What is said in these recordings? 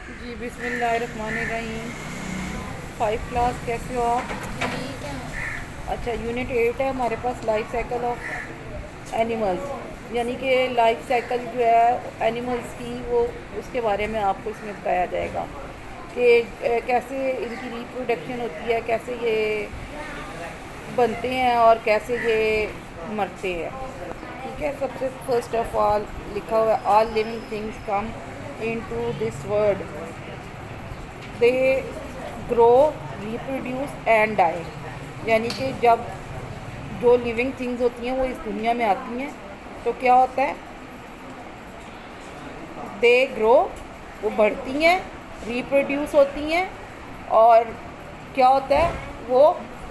जी बिस्मिल्लाहिर्रहमानिर्रहीम। 5 क्लास कैसे हो आप? ठीक है। अच्छा, यूनिट 8 है हमारे पास, लाइफ साइकिल ऑफ एनिमल्स। यानी कि लाइफ साइकिल जो है एनिमल्स की, वो उसके बारे में आपको इसमें बताया जाएगा कि कैसे इनकी रिप्रोडक्शन होती है, कैसे ये बनते हैं और कैसे ये मरते हैं। ठीक है, सबसे फर्स्ट ऑफ ऑल लिखा हुआ है all living things come into this world, they grow, reproduce and die. यानी कि जब जो लिविंग थिंग्स होती हैं वो इस दुनिया में आती हैं तो क्या होता है, दे ग्रो, वो बढ़ती हैं, रिप्रोड्यूस होती हैं, और क्या होता है, वो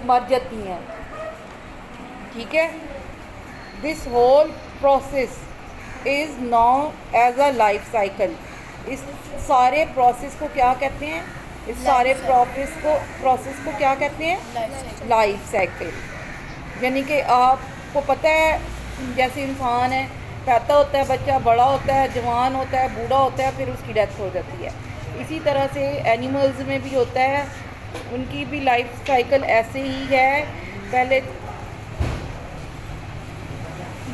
मर जाती हैं। ठीक है, this whole process is known as a life cycle. इस सारे प्रोसेस को क्या कहते हैं, इस लाइफ सारे साइकिल। प्रोसेस को क्या कहते लाइफ हैं, साइकिल। Life cycle. यानी कि आपको पता है, जैसे इंसान है, पैदा होता है, बच्चा बड़ा होता है, जवान होता है, बूढ़ा होता है, फिर उसकी डेथ हो जाती है। इसी तरह से एनिमल्स में भी होता है, उनकी भी लाइफ साइकिल ऐसे ही है। पहले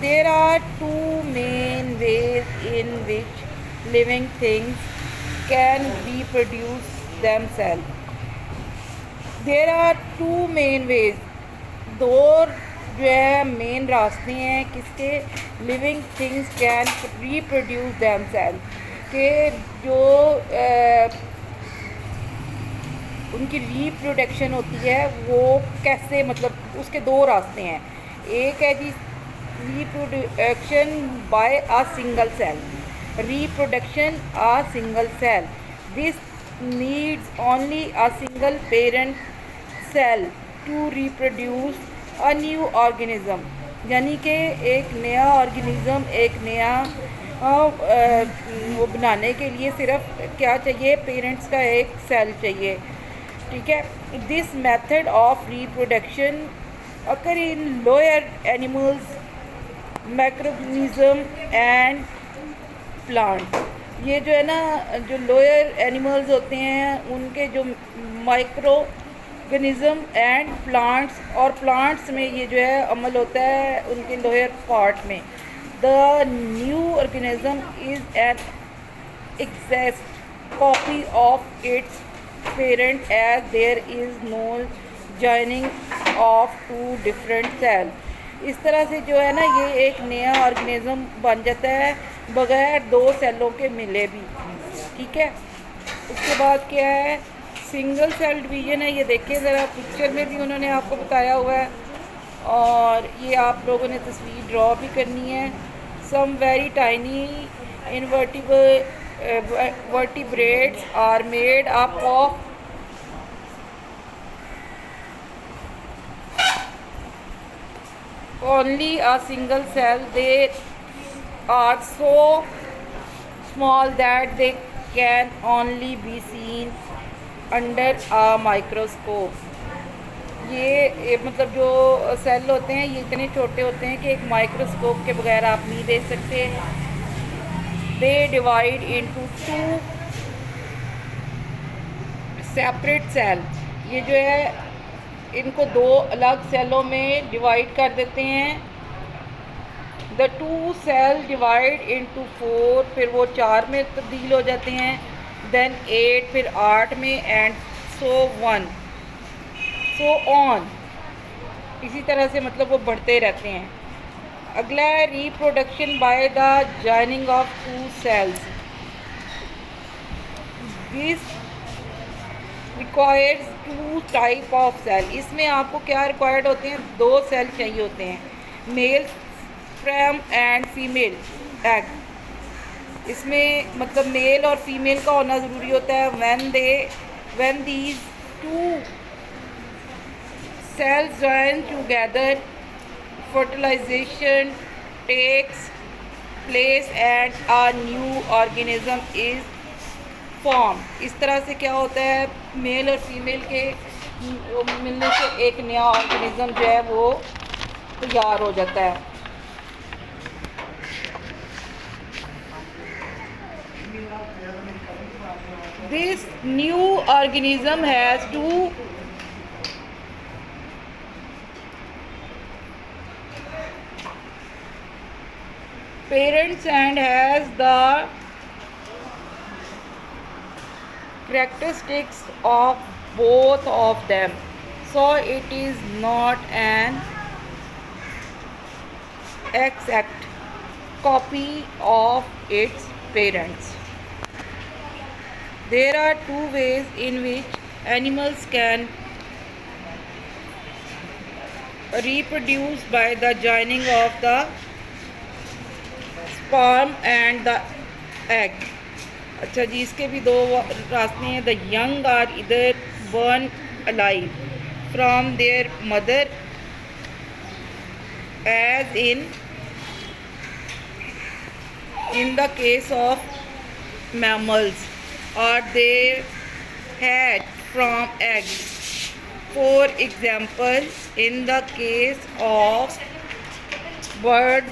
there are two main ways in which living things can reproduce themselves. There are two main ways, दो जो है मेन रास्ते हैं किसके, living things can reproduce themselves, के जो उनकी रिप्रोडक्शन होती है वो कैसे, मतलब उसके दो रास्ते हैं। एक है जी reproduction by a single cell, reproduction a single cell, this needs only a single parent cell to reproduce a new organism. यानी कि एक नया ऑर्गेनिज्म, एक नया वो बनाने के लिए सिर्फ क्या चाहिए, पेरेंट्स का एक सेल चाहिए। ठीक है, this method of reproduction occur in lower animals, macroorganism and plant. ये जो है ना, जो लोअर एनिमल्स होते हैं उनके जो माइक्रोऑर्गेनिज्म एंड प्लांट्स, और प्लांट्स में ये जो है अमल होता है उनके लोअर पार्ट में। The new organism is an exact copy of its parent, as there is no joining of two different cells। इस तरह से जो है ना, ये एक नया ऑर्गेनिज्म बन जाता है बगैर दो सेलों के मिले भी। ठीक है, उसके बाद क्या है, सिंगल सेल डिवीजन है। ये देखिए ज़रा, पिक्चर में भी उन्होंने आपको बताया हुआ है, और ये आप लोगों ने तस्वीर ड्रॉ भी करनी है। Some very tiny invertebrate vertebrates are made up of only a single cell. They are so small that they can only be seen under a microscope। ये मतलब जो सेल होते हैं ये इतने छोटे होते हैं कि एक माइक्रोस्कोप के बगैर आप नहीं देख सकते। They divide into two separate cell. ये जो है इनको दो अलग सेलों में डिवाइड कर देते हैं। The two cell divide into 4, फिर वो 4 में तब्दील हो जाते हैं, देन 8, फिर 8 में, एंड सो 1 सो ऑन। इसी तरह से मतलब वो बढ़ते रहते हैं। अगला है reproduction by the joining of two cells. This requires two type of cell. इसमें आपको क्या रिक्वायर्ड होते हैं, दो सेल चाहिए होते हैं, mail sperm and female egg. इसमें मतलब मेल और फीमेल का होना ज़रूरी होता है। When these two cells join together, fertilisation takes place and a new organism is form. इस तरह से क्या होता है, मेल और फीमेल के मिलने से एक नया ऑर्गेनिज्म जो है वो तैयार हो जाता है। This new organism has two parents and has the characteristics of both of them, so it is not an exact copy of its parents. There are two ways in which animals can reproduce by the joining of the sperm and the egg. अच्छा जी, इसके भी दो रास्ते हैं. The young are इधर burn alive from there mother as in the case of mammals, or they hatch from eggs. For example, in the case of birds,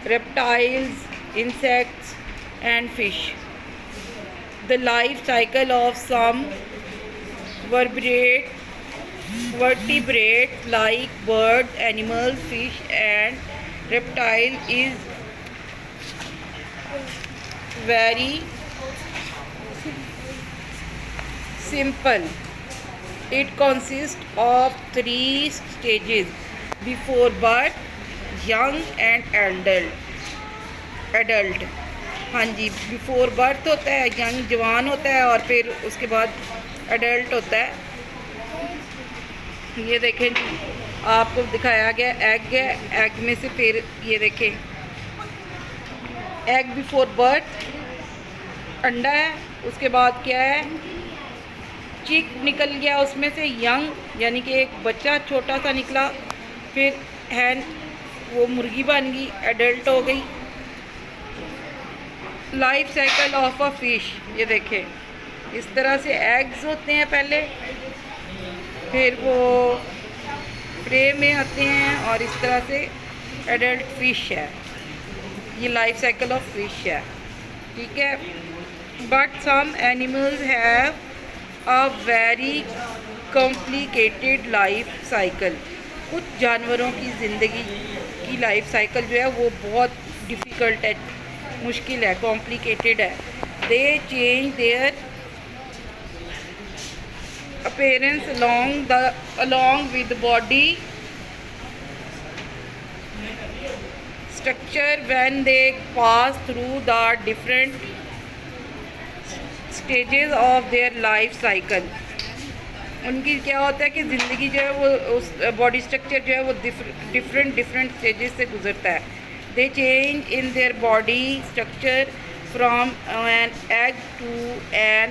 reptiles, insects and fish. The life cycle of some vertebrate like birds, animals, fish and reptile is very simple. It consists of 3 stages: before birth, young and adult. हाँ जी, before birth होता है, young जवान होता है और फिर उसके बाद एडल्ट होता है. ये देखें जी, आपको दिखाया गया एग है. एग में से फिर ये देखें, एग बिफोर बर्थ अंडा है. उसके बाद क्या है, चिक निकल गया उसमें से, यंग यानी कि एक बच्चा छोटा सा निकला. फिर हैन वो मुर्गी बन गई, एडल्ट हो गई. Life cycle of a fish, ये देखें इस तरह से एग्स होते हैं पहले, फिर वो प्रे में आते हैं और इस तरह से एडल्ट फिश है. ये लाइफ साइकिल ऑफ फिश है, ठीक है. But some animals have a very complicated life cycle. कुछ जानवरों की ज़िंदगी की लाइफ साइकिल जो है वो बहुत डिफ़िकल्ट है, मुश्किल है, कॉम्प्लिकेटेड है. They change their appearance along with body structure when they pass through the different stages of their life cycle. उनकी क्या होता है कि ज़िंदगी जो है वो उस बॉडी स्ट्रक्चर जो है वो डिफरेंट स्टेजेस से गुजरता है. They change in their body structure from an egg to an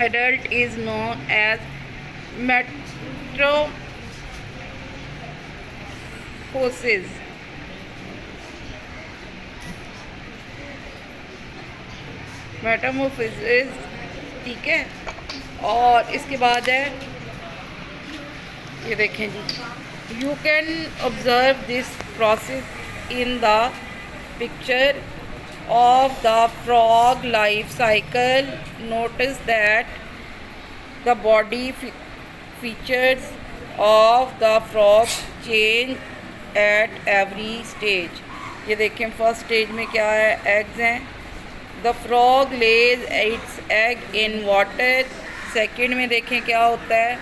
adult is known as metamorphosis. Metamorphosis, ठीक है. और इसके बाद है, ये देखें जी, you can observe this process in the picture of the frog life cycle. Notice that the body features of the frog change at every stage. ये देखें फर्स्ट स्टेज में क्या है, एग्स हैं. The frog lays its egg in water. Second में देखें क्या होता है,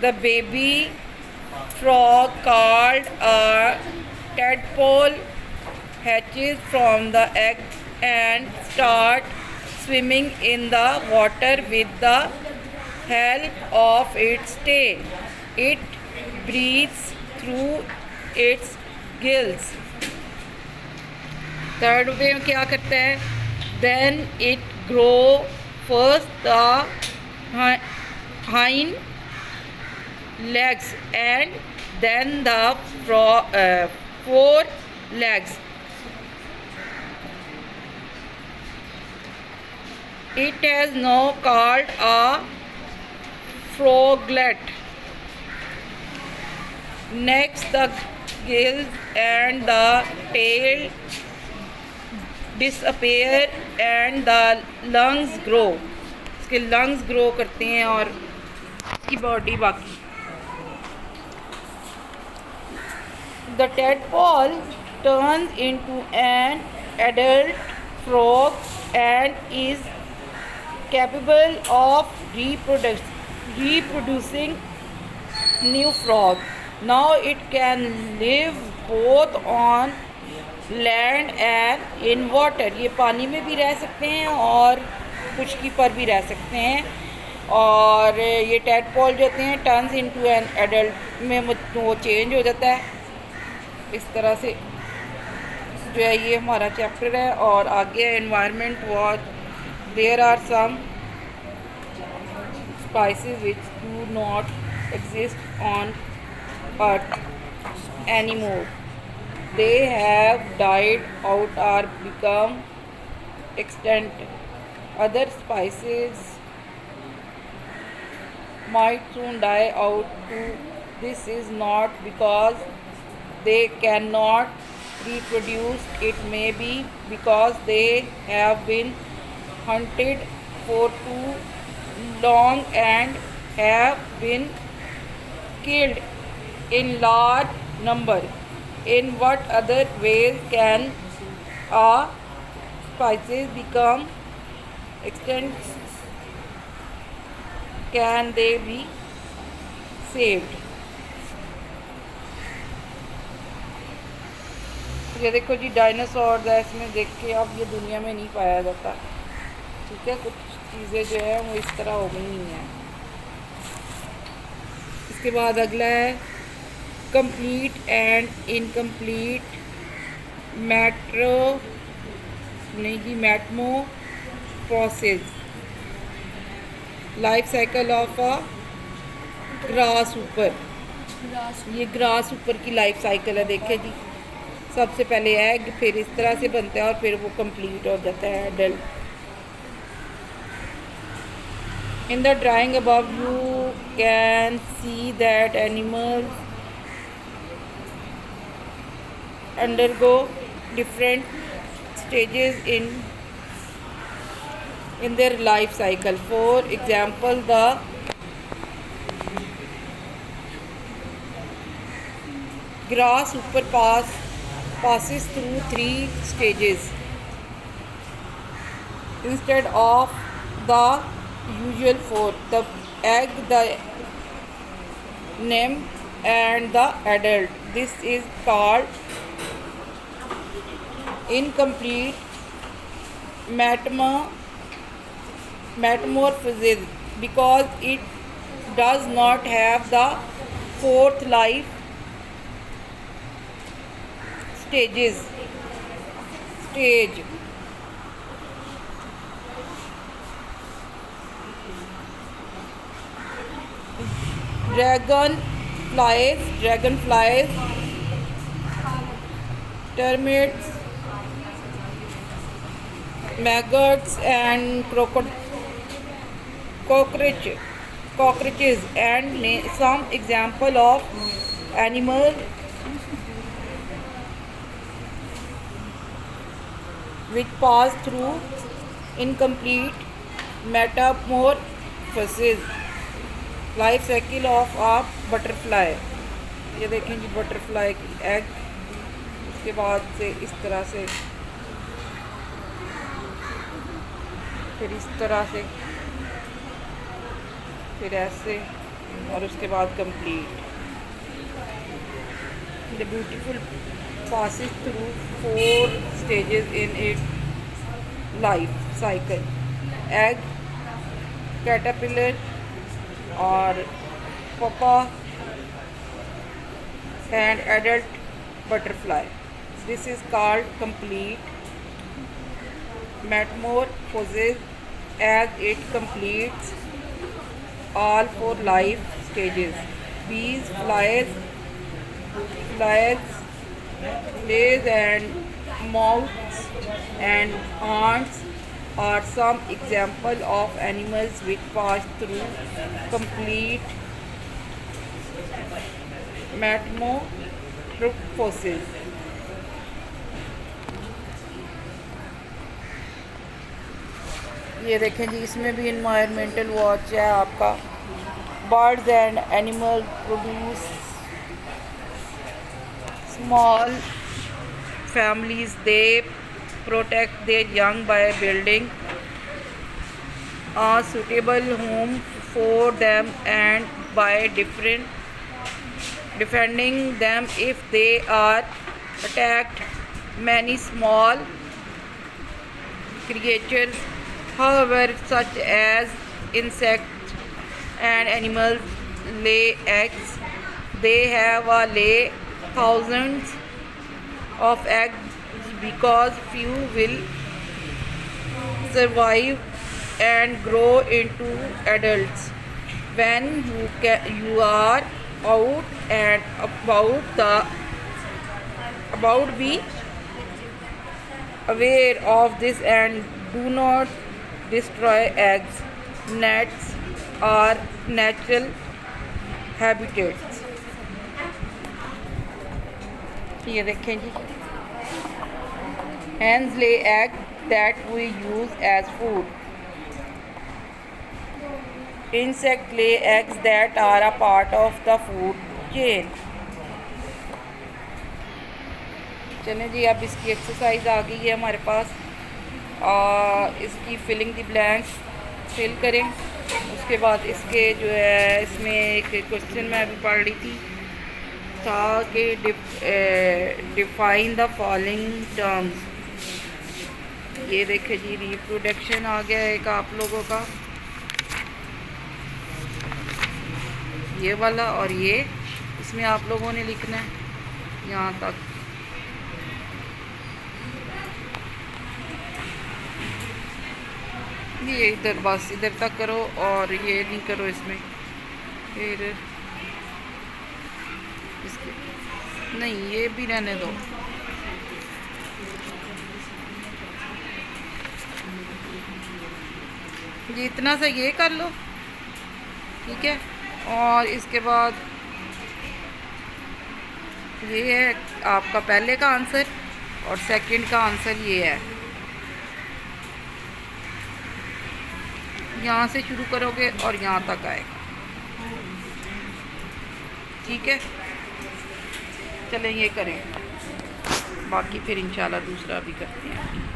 the baby frog called a tadpole hatches from the egg and start swimming in the water with the help of its tail. It breathes through its gills. Third way में क्या करता है, then it grow first the hind legs and then the four legs. It has now called a froglet. Next, the gills and the tail disappear and the lungs grow, इसके lungs grow करते हैं और इसकी body बाकी. The tadpole turns into an adult frog and is capable of reproducing new frog. Now it can live both on land and in water. ये पानी में भी रह सकते हैं और खुश्की पर भी रह सकते हैं. और ये टैडपोल जो होते हैं टर्न्स इनटू एन एडल्ट में वो चेंज हो जाता है. इस तरह से जो है ये हमारा चैप्टर है. और आगे environment watch. There are some species which do not exist on earth anymore. They have died out or become extinct. Other species might soon die out too. This is not because they cannot reproduce. It may be because they have been hunted for too long and have been killed in large number. In what other ways can a species become extinct? Can they be saved? ये देखो जी dinosaur है. इसमें देख के अब ये दुनिया में नहीं पाया जाता. ठीक है, कुछ चीज़ें जो है वो इस तरह हो गई हैं. इसके बाद अगला है complete and incomplete Metamorphosis. Life cycle of a grass ऊपर. ये ग्रास ऊपर की लाइफ साइकिल है. देखे जी, सबसे पहले एग, फिर इस तरह से बनता है और फिर वो कंप्लीट हो जाता है adult. In the drawing above you can see that animals undergo different stages in their life cycle. For example, the grasshopper passes through 3 stages instead of the usual 4: the egg, the nymph, and the adult. This is called incomplete metamorphosis because it does not have the 4th life stage. Dragonflies, termites, maggots, and cockroaches, and some example of animals which pass through incomplete metamorphosis. Life cycle of a butterfly. ये देखें जी, butterfly की egg, उसके बाद से इस तरह से, फिर इस तरह से, फिर ऐसे, और उसके बाद complete. The beautiful passes through 4 stages in its life cycle: egg, caterpillar, or pupa, and adult butterfly. This is called complete metamorphosis as it completes all 4 life stages. Bees, flies, and moths and ants are some examples of animals which pass through complete metamorphosis. ये देखें जी, इसमें भी environmental watch है आपका। Birds and animal produce small families, they protect their young by building a suitable home for them and by defending them if they are attacked. Many small creatures, however, such as insects and animals, lay eggs. They have a lay thousands of eggs because few will survive and grow into adults. When you are out and about, be aware of this and do not destroy eggs. Nets are natural habitats. ये देखें जी, hens lay eggs that we use as food. Insects lay eggs that are a part of the food chain. चलें जी, अब इसकी exercise आ गई है हमारे पास। इसकी filling the blanks fill करें। उसके बाद इसके जो है, इसमें एक क्वेश्चन मैं अभी पढ़ रही थी था कि डिफाइन द फॉलोइंग टर्म्स। ये देखे जी, रिप्रोडक्शन आ गया एक आप लोगों का, ये वाला, और ये इसमें आप लोगों ने लिखना है यहाँ तक। ये इधर, बस इधर तक करो और ये नहीं करो इसमें, फिर इसके नहीं, ये भी रहने दो। ये इतना सा ये कर लो, ठीक है। और इसके बाद ये है आपका पहले का आंसर और सेकंड का आंसर ये है। यहाँ से शुरू करोगे और यहाँ तक आएगा, ठीक है। चलें ये करें, बाकी फिर इंशाल्लाह दूसरा भी करते हैं।